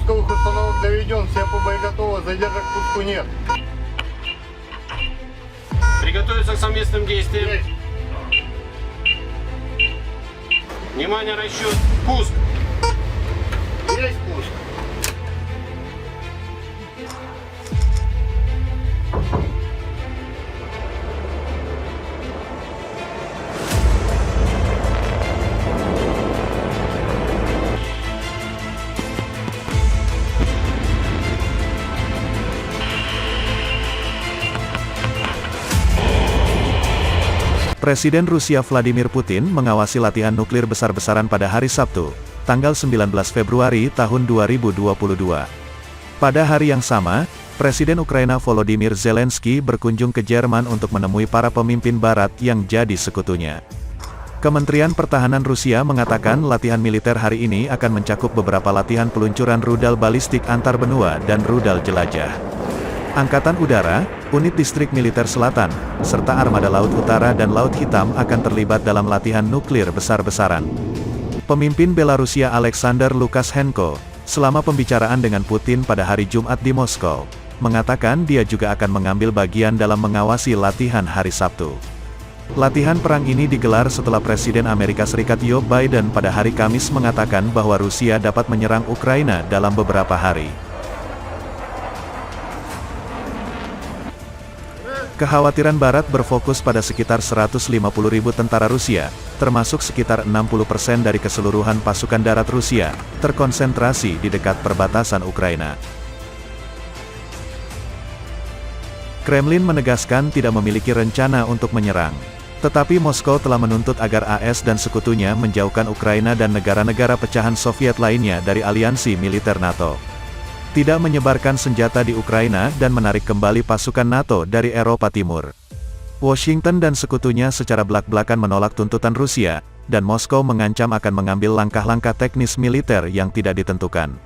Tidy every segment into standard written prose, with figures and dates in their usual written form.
Пусковых установок доведен, все по боеготовы, задержек к пуску нет. Приготовиться к совместным действиям. Есть. Внимание, расчет. Пуск. Есть пуск. Presiden Rusia Vladimir Putin mengawasi latihan nuklir besar-besaran pada hari Sabtu, tanggal 19 Februari tahun 2022. Pada hari yang sama, Presiden Ukraina Volodymyr Zelensky berkunjung ke Jerman untuk menemui para pemimpin Barat yang jadi sekutunya. Kementerian Pertahanan Rusia mengatakan latihan militer hari ini akan mencakup beberapa latihan peluncuran rudal balistik antar benua dan rudal jelajah. Angkatan Udara, unit distrik militer selatan, serta armada Laut Utara dan Laut Hitam akan terlibat dalam latihan nuklir besar-besaran. Pemimpin Belarusia Alexander Lukashenko, selama pembicaraan dengan Putin pada hari Jumat di Moskow, mengatakan dia juga akan mengambil bagian dalam mengawasi latihan hari Sabtu. Latihan perang ini digelar setelah Presiden Amerika Serikat Joe Biden pada hari Kamis mengatakan bahwa Rusia dapat menyerang Ukraina dalam beberapa hari. Kekhawatiran Barat berfokus pada sekitar 150.000 tentara Rusia, termasuk sekitar 60% dari keseluruhan pasukan darat Rusia, terkonsentrasi di dekat perbatasan Ukraina. Kremlin menegaskan tidak memiliki rencana untuk menyerang. Tetapi Moskow telah menuntut agar AS dan sekutunya menjauhkan Ukraina dan negara-negara pecahan Soviet lainnya dari aliansi militer NATO. Tidak menyebarkan senjata di Ukraina dan menarik kembali pasukan NATO dari Eropa Timur. Washington dan sekutunya secara belak-belakan menolak tuntutan Rusia, dan Moskow mengancam akan mengambil langkah-langkah teknis militer yang tidak ditentukan.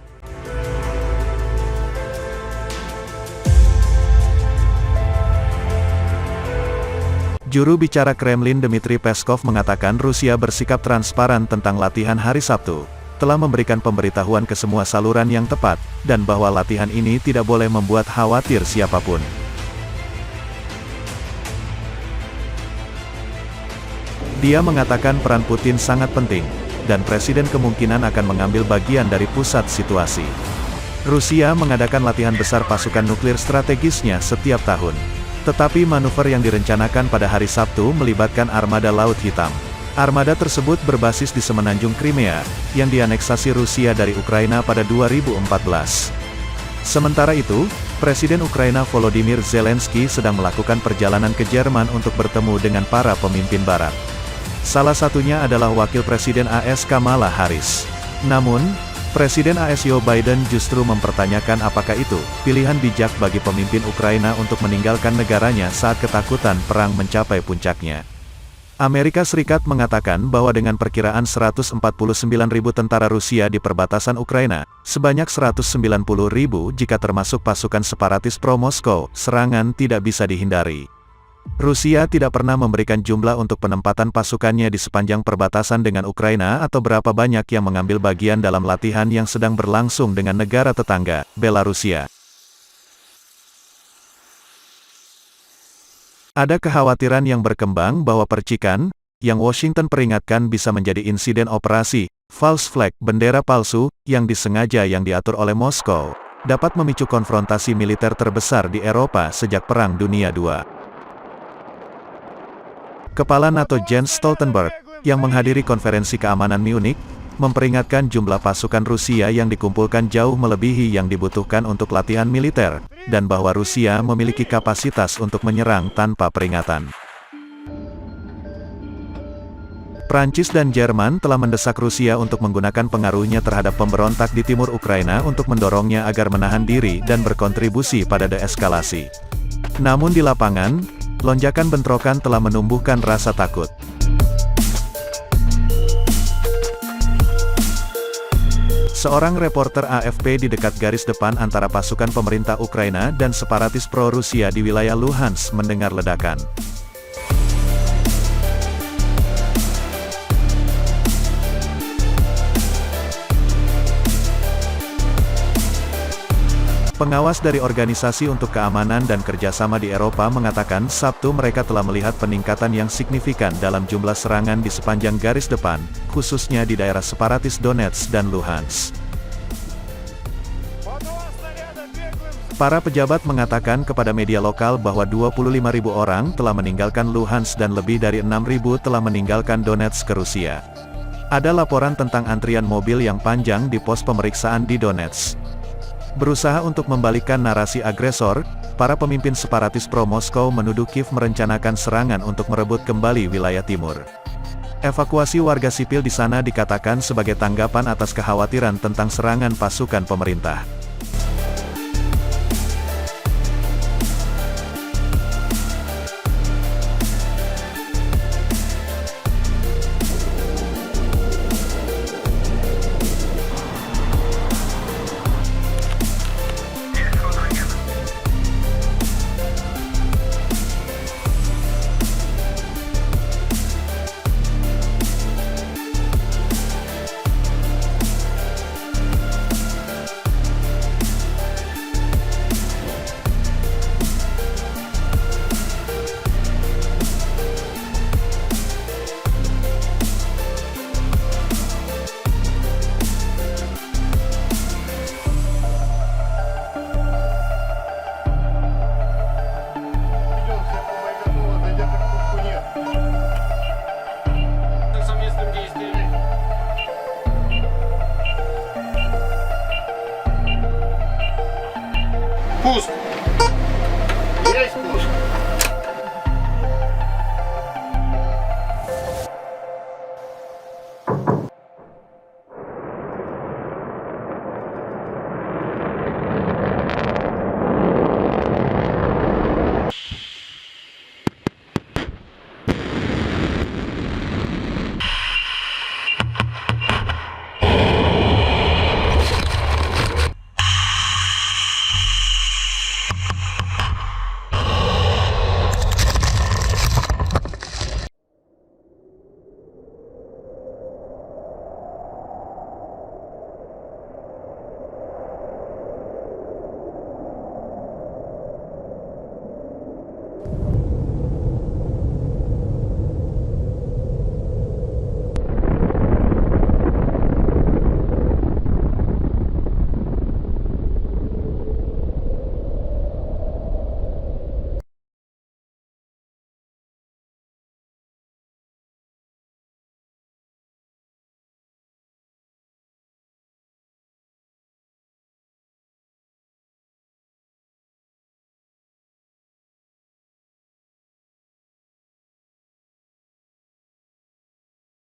Juru bicara Kremlin Dmitry Peskov mengatakan Rusia bersikap transparan tentang latihan hari Sabtu, telah memberikan pemberitahuan ke semua saluran yang tepat, dan bahwa latihan ini tidak boleh membuat khawatir siapapun. Dia mengatakan peran Putin sangat penting, dan Presiden kemungkinan akan mengambil bagian dari pusat situasi. Rusia mengadakan latihan besar pasukan nuklir strategisnya setiap tahun. Tetapi manuver yang direncanakan pada hari Sabtu melibatkan armada Laut Hitam. Armada tersebut berbasis di semenanjung Crimea, yang dianeksasi Rusia dari Ukraina pada 2014. Sementara itu, Presiden Ukraina Volodymyr Zelensky sedang melakukan perjalanan ke Jerman untuk bertemu dengan para pemimpin Barat. Salah satunya adalah Wakil Presiden AS Kamala Harris. Namun, Presiden AS Joe Biden justru mempertanyakan apakah itu pilihan bijak bagi pemimpin Ukraina untuk meninggalkan negaranya saat ketakutan perang mencapai puncaknya. Amerika Serikat mengatakan bahwa dengan perkiraan 149.000 tentara Rusia di perbatasan Ukraina, sebanyak 190.000 jika termasuk pasukan separatis pro-Moskow, serangan tidak bisa dihindari. Rusia tidak pernah memberikan jumlah untuk penempatan pasukannya di sepanjang perbatasan dengan Ukraina atau berapa banyak yang mengambil bagian dalam latihan yang sedang berlangsung dengan negara tetangga, Belarusia. Ada kekhawatiran yang berkembang bahwa percikan, yang Washington peringatkan bisa menjadi insiden operasi, false flag, bendera palsu, yang disengaja yang diatur oleh Moskow, dapat memicu konfrontasi militer terbesar di Eropa sejak Perang Dunia II. Kepala NATO Jens Stoltenberg, yang menghadiri konferensi keamanan Munich, memperingatkan jumlah pasukan Rusia yang dikumpulkan jauh melebihi yang dibutuhkan untuk latihan militer, dan bahwa Rusia memiliki kapasitas untuk menyerang tanpa peringatan. Prancis dan Jerman telah mendesak Rusia untuk menggunakan pengaruhnya terhadap pemberontak di timur Ukraina untuk mendorongnya agar menahan diri dan berkontribusi pada deeskalasi. Namun di lapangan, lonjakan bentrokan telah menumbuhkan rasa takut. Seorang reporter AFP di dekat garis depan antara pasukan pemerintah Ukraina dan separatis pro-Rusia di wilayah Luhansk mendengar ledakan. Pengawas dari Organisasi untuk Keamanan dan Kerjasama di Eropa mengatakan Sabtu mereka telah melihat peningkatan yang signifikan dalam jumlah serangan di sepanjang garis depan, khususnya di daerah separatis Donetsk dan Luhansk. Para pejabat mengatakan kepada media lokal bahwa 25.000 orang telah meninggalkan Luhansk dan lebih dari 6.000 telah meninggalkan Donetsk ke Rusia. Ada laporan tentang antrian mobil yang panjang di pos pemeriksaan di Donetsk. Berusaha untuk membalikkan narasi agresor, para pemimpin separatis pro-Moskow menuduh Kiev merencanakan serangan untuk merebut kembali wilayah timur. Evakuasi warga sipil di sana dikatakan sebagai tanggapan atas kekhawatiran tentang serangan pasukan pemerintah.